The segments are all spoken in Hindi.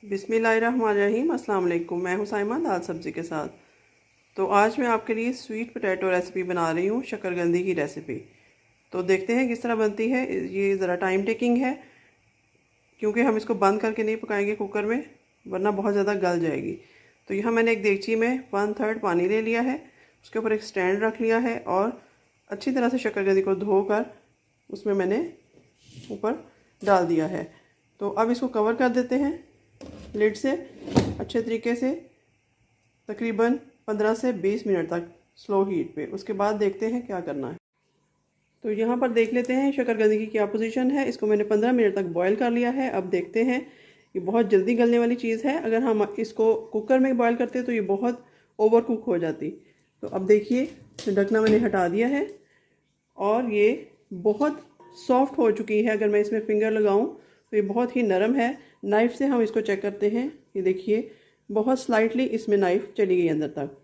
बिस्मिल्लाहिर्रहमानिर्रहीम। अस्सलाम वालेकुम। मैं हूं साइमा दाल सब्ज़ी के साथ। तो आज मैं आपके लिए स्वीट पोटैटो रेसिपी बना रही हूं, शकरकंदी की रेसिपी। तो देखते हैं किस तरह बनती है। ये ज़रा टाइम टेकिंग है क्योंकि हम इसको बंद करके नहीं पकाएंगे कुकर में, वरना बहुत ज़्यादा गल जाएगी। तो यहाँ मैंने एक देगची में 1/3 पानी ले लिया है, उसके ऊपर एक स्टैंड रख लिया है और अच्छी तरह से शकरकंदी को धोकर उसमें मैंने ऊपर डाल दिया है। तो अब इसको कवर कर देते हैं लिड से अच्छे तरीके से, तकरीबन 15 से 20 मिनट तक स्लो हीट पे। उसके बाद देखते हैं क्या करना है। तो यहाँ पर देख लेते हैं शकरकंदी की क्या पोजीशन है। इसको मैंने 15 मिनट तक बॉईल कर लिया है। अब देखते हैं, ये बहुत जल्दी गलने वाली चीज़ है। अगर हम इसको कुकर में बॉईल करते तो ये बहुत ओवर कुक हो जाती। तो अब देखिए, ढकना मैंने हटा दिया है और ये बहुत सॉफ्ट हो चुकी है। अगर मैं इसमें फिंगर लगाऊं तो ये बहुत ही नरम है। नाइफ़ से हम इसको चेक करते हैं। ये देखिए, बहुत स्लाइटली इसमें नाइफ़ चली गई अंदर तक।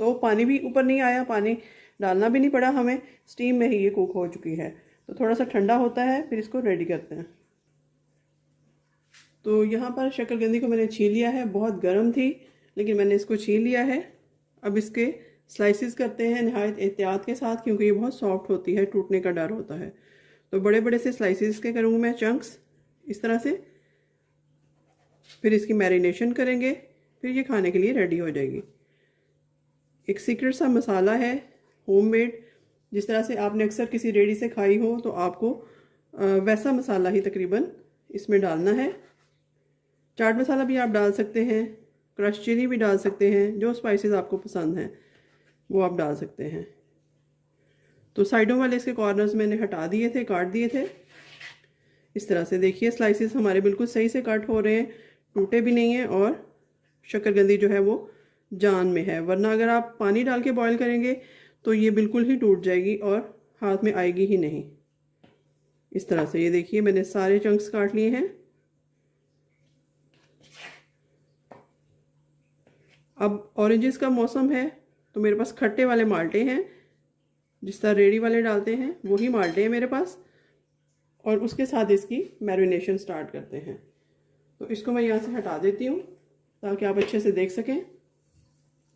तो पानी भी ऊपर नहीं आया, पानी डालना भी नहीं पड़ा हमें, स्टीम में ही ये कुक हो चुकी है। तो थोड़ा सा ठंडा होता है, फिर इसको रेडी करते हैं। तो यहाँ पर शकरकंदी को मैंने छील लिया है। बहुत गर्म थी लेकिन मैंने इसको छील लिया है। अब इसके स्लाइसिस करते हैं नहायत एहतियात के साथ, क्योंकि ये बहुत सॉफ्ट होती है, टूटने का डर होता है। तो बड़े बड़े से स्लाइसिस के करूँगी मैं, चंक्स इस तरह से। फिर इसकी मैरिनेशन करेंगे, फिर ये खाने के लिए रेडी हो जाएगी। एक सीक्रेट सा मसाला है होममेड, जिस तरह से आपने अक्सर किसी रेडी से खाई हो, तो आपको वैसा मसाला ही तकरीबन इसमें डालना है। चाट मसाला भी आप डाल सकते हैं, क्रश चिली भी डाल सकते हैं, जो स्पाइसेस आपको पसंद हैं वो आप डाल सकते हैं। तो साइडों वाले इसके कॉर्नर्स मैंने हटा दिए थे, काट दिए थे। इस तरह से देखिए, स्लाइसेस हमारे बिल्कुल सही से कट हो रहे हैं, टूटे भी नहीं हैं और शकरकंदी जो है वो जान में है। वरना अगर आप पानी डाल के बॉईल करेंगे तो ये बिल्कुल ही टूट जाएगी और हाथ में आएगी ही नहीं। इस तरह से ये देखिए, मैंने सारे चंक्स काट लिए हैं। अब ऑरेंजेस का मौसम है तो मेरे पास खट्टे वाले माल्टे हैं, जिस तरह रेडी वाले डालते हैं वही माल्टे हैं मेरे पास। और उसके साथ इसकी मैरिनेशन स्टार्ट करते हैं। तो इसको मैं यहाँ से हटा देती हूँ ताकि आप अच्छे से देख सकें।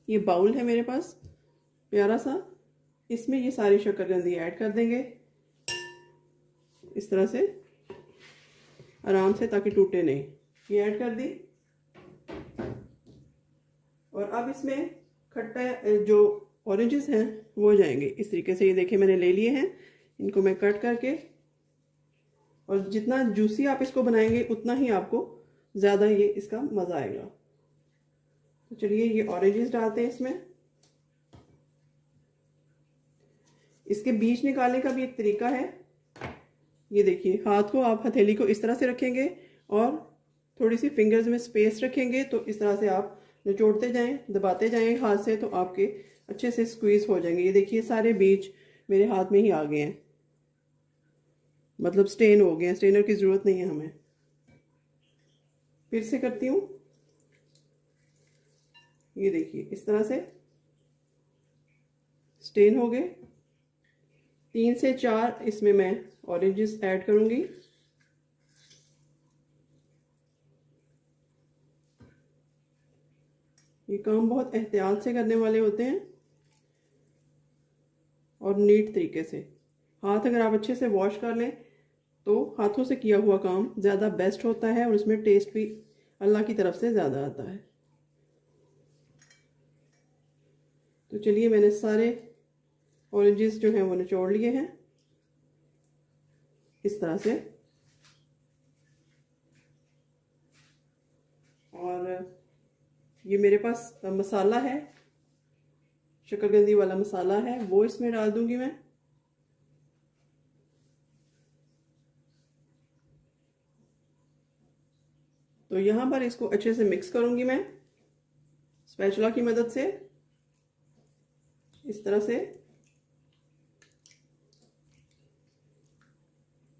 ये बाउल है मेरे पास प्यारा सा, इसमें ये सारी शकरकंदी ऐड कर देंगे इस तरह से आराम से, ताकि टूटे नहीं। ये ऐड कर दी और अब इसमें खट्टा जो ऑरेंजेस हैं वो जाएंगे इस तरीके से। ये देखिए, मैंने ले लिए हैं, इनको मैं कट करके, और जितना जूसी आप इसको बनाएंगे उतना ही आपको ज़्यादा ये इसका मज़ा आएगा। तो चलिए, ये ऑरेंजेस डालते हैं इसमें। इसके बीज निकालने का भी एक तरीका है। ये देखिए, हाथ को आप हथेली को इस तरह से रखेंगे और थोड़ी सी फिंगर्स में स्पेस रखेंगे, तो इस तरह से आप निचोड़ते जाएं, दबाते जाएं हाथ से, तो आपके अच्छे से स्क्वीज हो जाएंगे। ये देखिए, सारे बीज मेरे हाथ में ही आ गए हैं, मतलब स्टेन हो गए हैं। स्टेनर की ज़रूरत नहीं है हमें। फिर से करती हूँ। ये देखिए, इस तरह से स्टेन हो गए। 3 से 4 इसमें मैं ऑरेंजेस ऐड करूँगी। ये काम बहुत एहतियात से करने वाले होते हैं और नीट तरीके से। हाथ अगर आप अच्छे से वॉश कर लें तो हाथों से किया हुआ काम ज़्यादा बेस्ट होता है और उसमें टेस्ट भी अल्लाह की तरफ से ज़्यादा आता है। तो चलिए, मैंने सारे ऑरेंजेस जो हैं वो निचोड़ लिए हैं इस तरह से। और ये मेरे पास मसाला है, शकरकंदी वाला मसाला है, वो इसमें डाल दूंगी मैं। तो यहाँ पर इसको अच्छे से मिक्स करूंगी मैं स्पैचुला की मदद से, इस तरह से।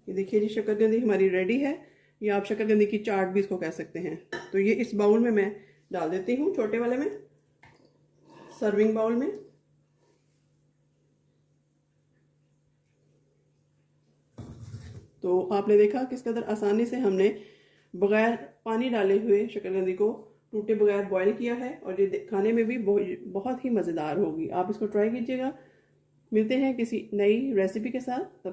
ये देखिए जी, शकरकंदी हमारी रेडी है, या आप शकरकंदी की चाट भी इसको कह सकते हैं। तो ये इस बाउल में मैं डाल देती हूँ, छोटे वाले में, सर्विंग बाउल में। तो आपने देखा किस कदर आसानी से हमने बगैर पानी डाले हुए शकरकंदी को टूटे बगैर बॉईल किया है, और ये खाने में भी बहुत ही मज़ेदार होगी। आप इसको ट्राई कीजिएगा। मिलते हैं किसी नई रेसिपी के साथ।